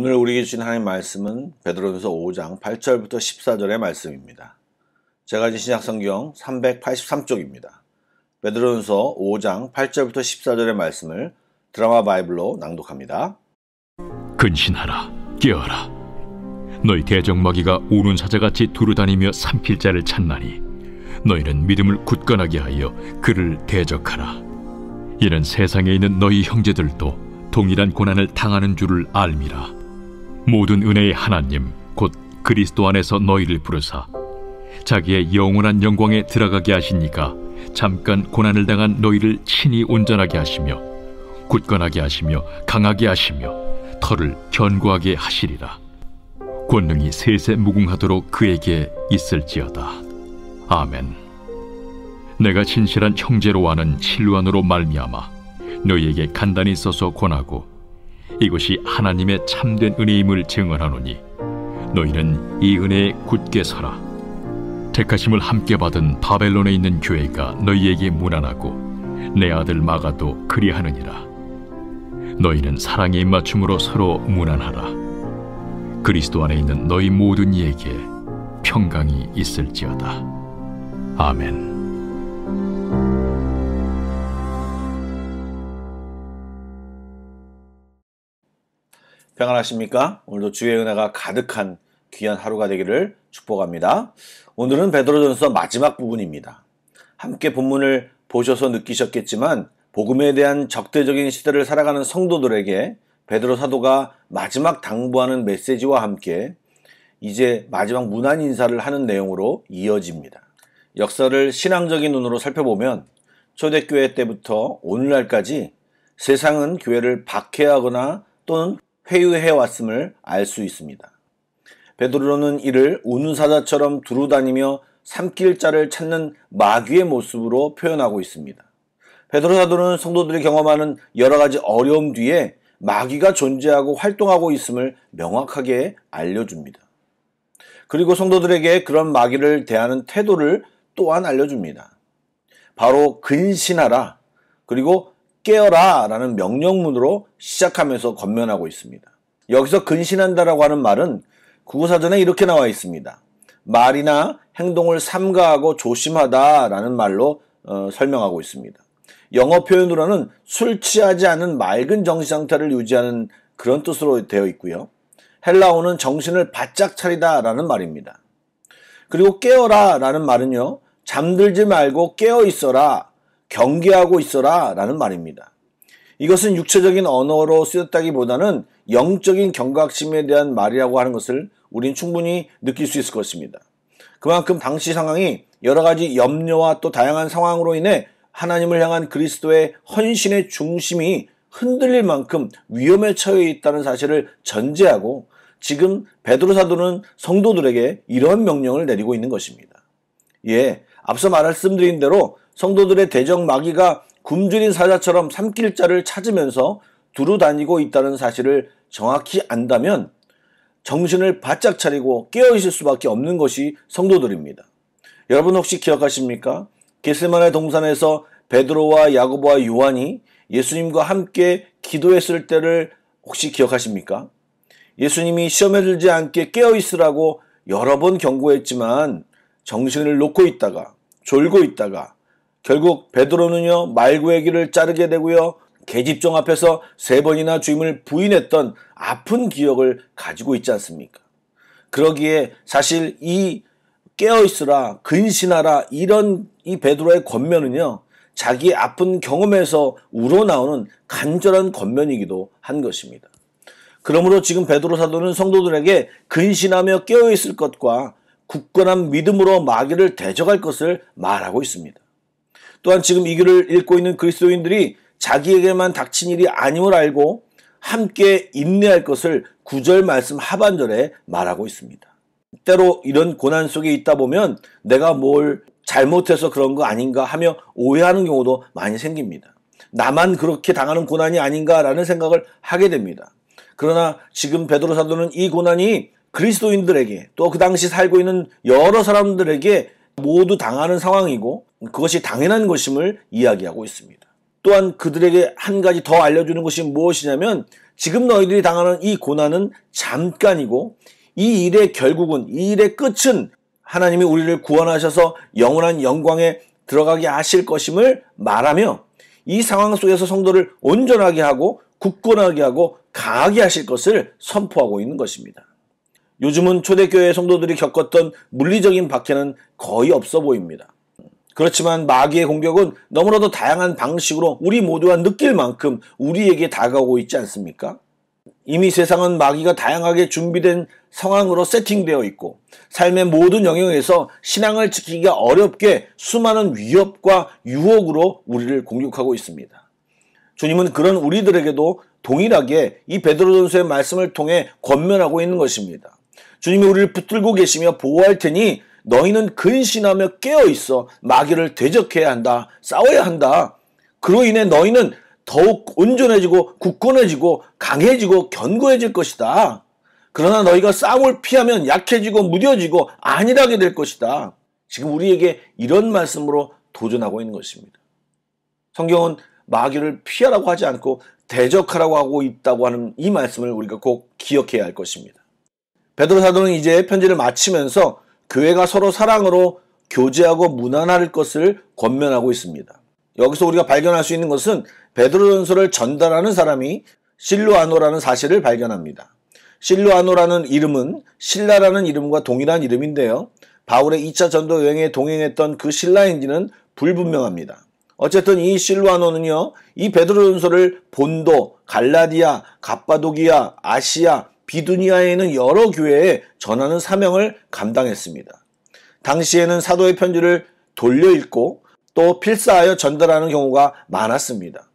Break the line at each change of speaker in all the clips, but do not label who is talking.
오늘 우리에게 주신 하나님의 말씀은 베드로전서 5장 8절부터 14절의 말씀입니다. 제가 가진 신약성경 383쪽입니다. 베드로전서 5장 8절부터 14절의 말씀을 드라마 바이블로 낭독합니다.
근신하라, 깨어라. 너희 대적마귀가 우는 사자같이 두루다니며 삼킬 자를 찾나니 너희는 믿음을 굳건하게 하여 그를 대적하라. 이는 세상에 있는 너희 형제들도 동일한 고난을 당하는 줄을 알미라. 모든 은혜의 하나님 곧 그리스도 안에서 너희를 부르사 자기의 영원한 영광에 들어가게 하시니까 잠깐 고난을 당한 너희를 친히 온전하게 하시며 굳건하게 하시며 강하게 하시며 터를 견고하게 하시리라. 권능이 세세 무궁하도록 그에게 있을지어다. 아멘. 내가 진실한 형제로 아는 실루안으로 말미암아 너희에게 간단히 써서 권하고 이것이 하나님의 참된 은혜임을 증언하노니 너희는 이 은혜에 굳게 서라. 택하심을 함께 받은 바벨론에 있는 교회가 너희에게 무난하고 내 아들 마가도 그리하느니라. 너희는 사랑의 입맞춤으로 서로 무난하라. 그리스도 안에 있는 너희 모든 이에게 평강이 있을지어다. 아멘.
평안하십니까? 오늘도 주의 은혜가 가득한 귀한 하루가 되기를 축복합니다. 오늘은 베드로전서 마지막 부분입니다. 함께 본문을 보셔서 느끼셨겠지만 복음에 대한 적대적인 시대를 살아가는 성도들에게 베드로 사도가 마지막 당부하는 메시지와 함께 이제 마지막 문안 인사를 하는 내용으로 이어집니다. 역사를 신앙적인 눈으로 살펴보면 초대교회 때부터 오늘날까지 세상은 교회를 박해하거나 또는 회유해왔음을 알 수 있습니다. 베드로는 이를 우는 사자처럼 두루다니며 삼킬 자를 찾는 마귀의 모습으로 표현하고 있습니다. 베드로 사도는 성도들이 경험하는 여러 가지 어려움 뒤에 마귀가 존재하고 활동하고 있음을 명확하게 알려줍니다. 그리고 성도들에게 그런 마귀를 대하는 태도를 또한 알려줍니다. 바로 근신하라, 그리고 깨어라 라는 명령문으로 시작하면서 권면하고 있습니다. 여기서 근신한다라고 하는 말은 국어사전에 이렇게 나와 있습니다. 말이나 행동을 삼가하고 조심하다 라는 말로 설명하고 있습니다. 영어 표현으로는 술 취하지 않은 맑은 정신 상태를 유지하는 그런 뜻으로 되어 있고요. 헬라어는 정신을 바짝 차리다 라는 말입니다. 그리고 깨어라 라는 말은요, 잠들지 말고 깨어 있어라, 경계하고 있어라 라는 말입니다. 이것은 육체적인 언어로 쓰였다기보다는 영적인 경각심에 대한 말이라고 하는 것을 우린 충분히 느낄 수 있을 것입니다. 그만큼 당시 상황이 여러 가지 염려와 또 다양한 상황으로 인해 하나님을 향한 그리스도의 헌신의 중심이 흔들릴 만큼 위험에 처해 있다는 사실을 전제하고 지금 베드로 사도는 성도들에게 이런 명령을 내리고 있는 것입니다. 앞서 말씀드린 대로 성도들의 대적 마귀가 굶주린 사자처럼 삼킬 자를 찾으면서 두루다니고 있다는 사실을 정확히 안다면 정신을 바짝 차리고 깨어있을 수밖에 없는 것이 성도들입니다. 여러분 혹시 기억하십니까? 겟세마네 동산에서 베드로와 야고보와 요한이 예수님과 함께 기도했을 때를 혹시 기억하십니까? 예수님이 시험에 들지 않게 깨어있으라고 여러 번 경고했지만 정신을 놓고 있다가 졸고 있다가 결국 베드로는요 말구의 귀를 자르게 되고요 계집종 앞에서 3번이나 주임을 부인했던 아픈 기억을 가지고 있지 않습니까? 그러기에 사실 이 깨어있으라 근신하라 이런 이 베드로의 권면은요 자기의 아픈 경험에서 우러나오는 간절한 권면이기도 한 것입니다. 그러므로 지금 베드로 사도는 성도들에게 근신하며 깨어있을 것과 굳건한 믿음으로 마귀를 대적할 것을 말하고 있습니다. 또한 지금 이 글을 읽고 있는 그리스도인들이 자기에게만 닥친 일이 아님을 알고 함께 인내할 것을 9절 말씀 하반절에 말하고 있습니다. 때로 이런 고난 속에 있다 보면 내가 뭘 잘못해서 그런 거 아닌가 하며 오해하는 경우도 많이 생깁니다. 나만 그렇게 당하는 고난이 아닌가라는 생각을 하게 됩니다. 그러나 지금 베드로 사도는 이 고난이 그리스도인들에게 또 그 당시 살고 있는 여러 사람들에게 모두 당하는 상황이고 그것이 당연한 것임을 이야기하고 있습니다. 또한 그들에게 한 가지 더 알려주는 것이 무엇이냐면 지금 너희들이 당하는 이 고난은 잠깐이고 이 일의 결국은, 이 일의 끝은 하나님이 우리를 구원하셔서 영원한 영광에 들어가게 하실 것임을 말하며 이 상황 속에서 성도를 온전하게 하고 굳건하게 하고 강하게 하실 것을 선포하고 있는 것입니다. 요즘은 초대교회 성도들이 겪었던 물리적인 박해는 거의 없어 보입니다. 그렇지만 마귀의 공격은 너무나도 다양한 방식으로 우리 모두가 느낄 만큼 우리에게 다가오고 있지 않습니까? 이미 세상은 마귀가 다양하게 준비된 상황으로 세팅되어 있고 삶의 모든 영역에서 신앙을 지키기가 어렵게 수많은 위협과 유혹으로 우리를 공격하고 있습니다. 주님은 그런 우리들에게도 동일하게 이 베드로전서의 말씀을 통해 권면하고 있는 것입니다. 주님이 우리를 붙들고 계시며 보호할 테니 너희는 근신하며 깨어있어 마귀를 대적해야 한다. 싸워야 한다. 그로 인해 너희는 더욱 온전해지고 굳건해지고 강해지고 견고해질 것이다. 그러나 너희가 싸움을 피하면 약해지고 무뎌지고 안일하게 될 것이다. 지금 우리에게 이런 말씀으로 도전하고 있는 것입니다. 성경은 마귀를 피하라고 하지 않고 대적하라고 하고 있다고 하는 이 말씀을 우리가 꼭 기억해야 할 것입니다. 베드로 사도는 이제 편지를 마치면서 교회가 서로 사랑으로 교제하고 문안할 것을 권면하고 있습니다. 여기서 우리가 발견할 수 있는 것은 베드로전서를 전달하는 사람이 실루아노라는 사실을 발견합니다. 실루아노라는 이름은 신라라는 이름과 동일한 이름인데요. 바울의 2차 전도 여행에 동행했던 그 신라인지는 불분명합니다. 어쨌든 이 실루아노는요, 이 베드로전서를 본도, 갈라디아, 갑바도기아, 아시아, 비두니아에 있는 여러 교회에 전하는 사명을 감당했습니다. 당시에는 사도의 편지를 돌려 읽고 또 필사하여 전달하는 경우가 많았습니다.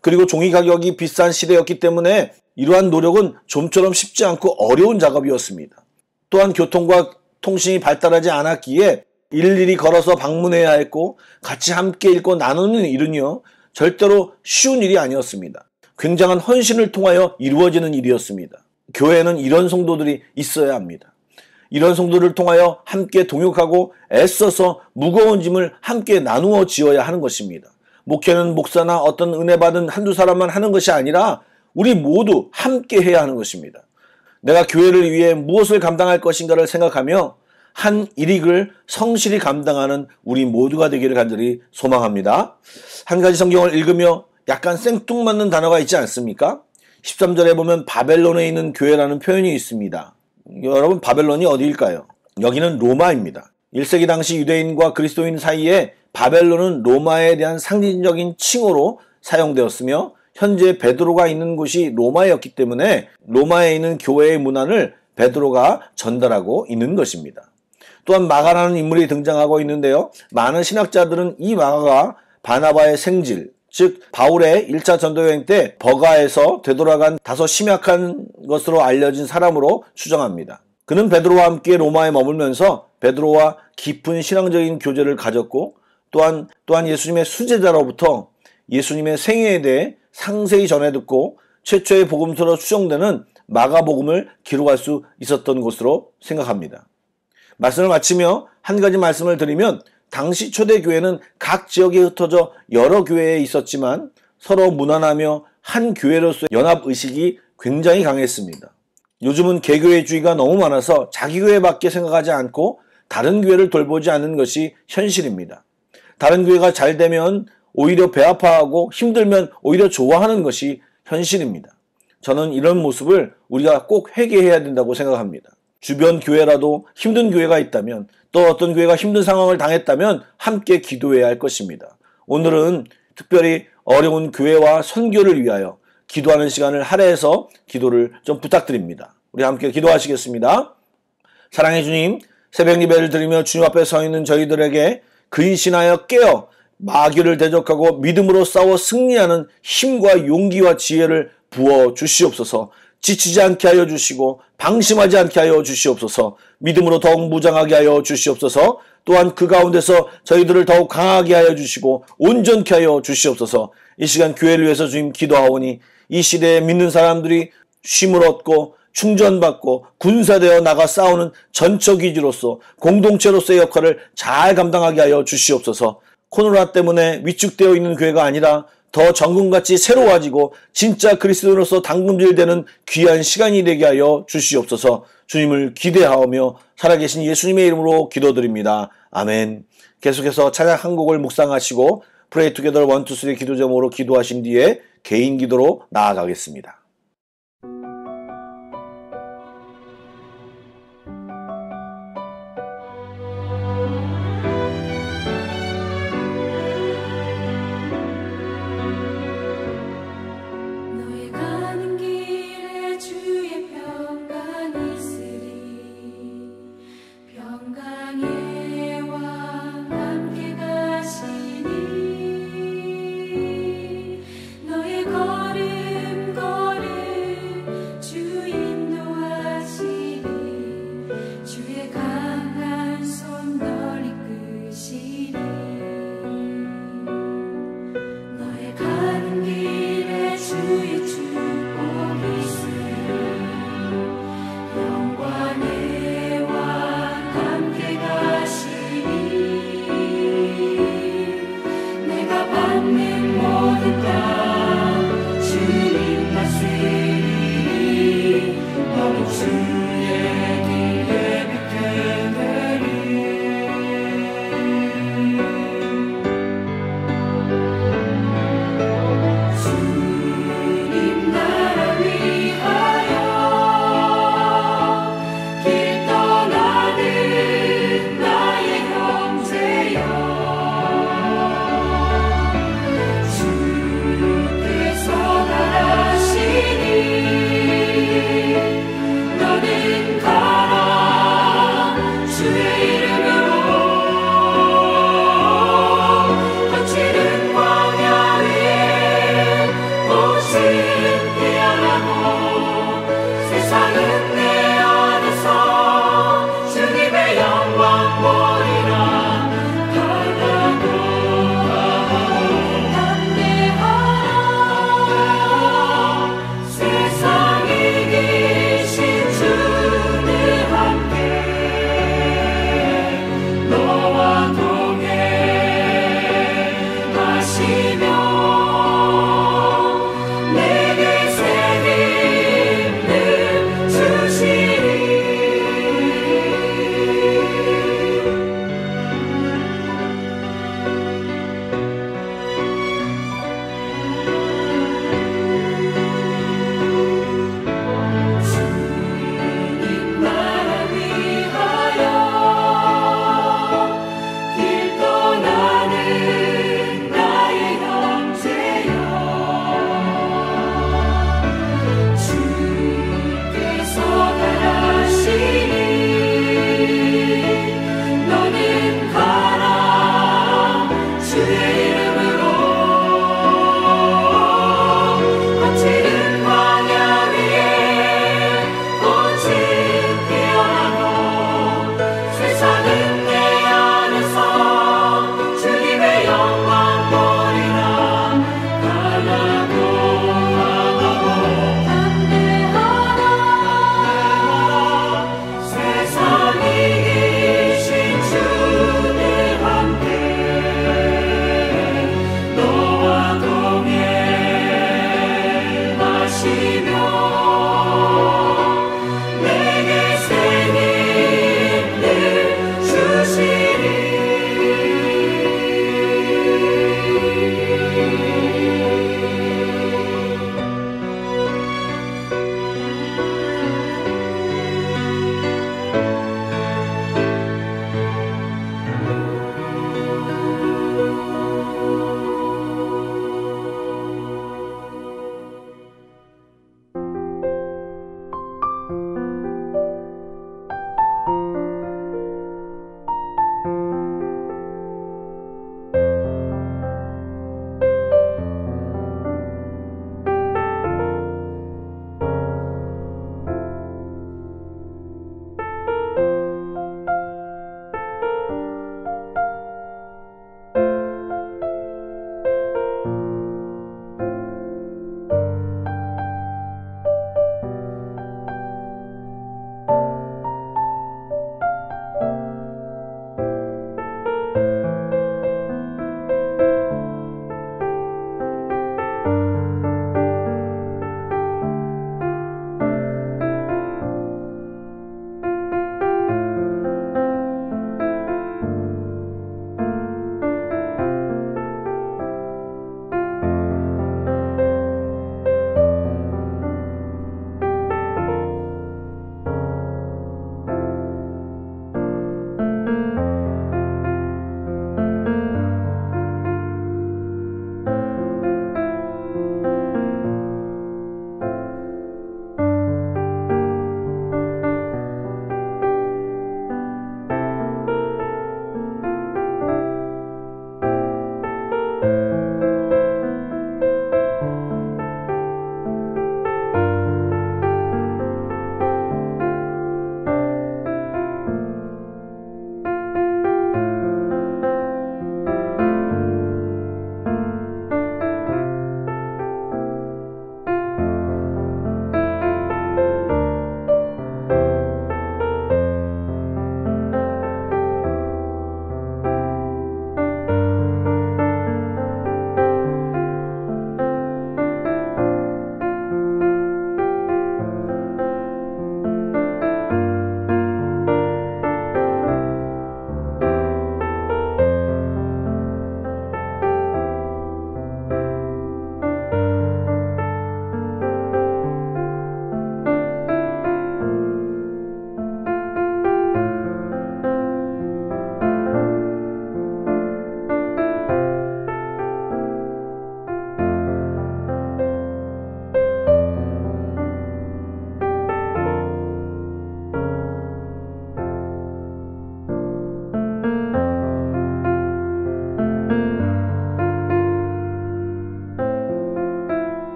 그리고 종이 가격이 비싼 시대였기 때문에 이러한 노력은 좀처럼 쉽지 않고 어려운 작업이었습니다. 또한 교통과 통신이 발달하지 않았기에 일일이 걸어서 방문해야 했고 같이 함께 읽고 나누는 일은요, 절대로 쉬운 일이 아니었습니다. 굉장한 헌신을 통하여 이루어지는 일이었습니다. 교회에는 이런 성도들이 있어야 합니다. 이런 성도를 통하여 함께 동역하고 애써서 무거운 짐을 함께 나누어 지어야 하는 것입니다. 목회는 목사나 어떤 은혜 받은 한두 사람만 하는 것이 아니라 우리 모두 함께 해야 하는 것입니다. 내가 교회를 위해 무엇을 감당할 것인가를 생각하며 한 일익을 성실히 감당하는 우리 모두가 되기를 간절히 소망합니다. 한 가지 성경을 읽으며 약간 생뚱맞는 단어가 있지 않습니까? 13절에 보면 바벨론에 있는 교회라는 표현이 있습니다. 여러분, 바벨론이 어디일까요? 여기는 로마입니다. 1세기 당시 유대인과 그리스도인 사이에 바벨론은 로마에 대한 상징적인 칭호로 사용되었으며 현재 베드로가 있는 곳이 로마였기 때문에 로마에 있는 교회의 문안을 베드로가 전달하고 있는 것입니다. 또한 마가라는 인물이 등장하고 있는데요. 많은 신학자들은 이 마가가 바나바의 생질, 즉 바울의 1차 전도여행 때 버가에서 되돌아간 다소 심약한 것으로 알려진 사람으로 추정합니다. 그는 베드로와 함께 로마에 머물면서 베드로와 깊은 신앙적인 교제를 가졌고 또한 예수님의 수제자로부터 예수님의 생애에 대해 상세히 전해 듣고 최초의 복음서로 추정되는 마가복음을 기록할 수 있었던 것으로 생각합니다. 말씀을 마치며 한 가지 말씀을 드리면 당시 초대교회는 각 지역에 흩어져 여러 교회에 있었지만 서로 문안하며 한 교회로서의 연합의식이 굉장히 강했습니다. 요즘은 개교회주의가 너무 많아서 자기 교회밖에 생각하지 않고 다른 교회를 돌보지 않는 것이 현실입니다. 다른 교회가 잘 되면 오히려 배 아파하고 힘들면 오히려 좋아하는 것이 현실입니다. 저는 이런 모습을 우리가 꼭 회개해야 된다고 생각합니다. 주변 교회라도 힘든 교회가 있다면 또 어떤 교회가 힘든 상황을 당했다면 함께 기도해야 할 것입니다. 오늘은 특별히 어려운 교회와 선교를 위하여 기도하는 시간을 할애해서 기도를 좀 부탁드립니다. 우리 함께 기도하시겠습니다. 사랑의 주님, 새벽 예배를 드리며 주님 앞에 서 있는 저희들에게 근신하여 깨어 마귀를 대적하고 믿음으로 싸워 승리하는 힘과 용기와 지혜를 부어 주시옵소서. 지치지 않게 하여 주시고 방심하지 않게 하여 주시옵소서. 믿음으로 더욱 무장하게 하여 주시옵소서. 또한 그 가운데서 저희들을 더욱 강하게 하여 주시고 온전케 하여 주시옵소서. 이 시간 교회를 위해서 주님 기도하오니 이 시대에 믿는 사람들이 쉼을 얻고 충전받고 군사되어 나가 싸우는 전처기지로서 공동체로서의 역할을 잘 감당하게 하여 주시옵소서. 코로나 때문에 위축되어 있는 교회가 아니라 더 정금같이 새로워지고 진짜 그리스도로서 당금질되는 귀한 시간이 되게 하여 주시옵소서. 주님을 기대하며 살아계신 예수님의 이름으로 기도드립니다. 아멘. 계속해서 찬양 한 곡을 묵상하시고 프레이 투게더 1, 2, 3 기도 제목으로 기도하신 뒤에 개인 기도로 나아가겠습니다.
너의 걸음걸이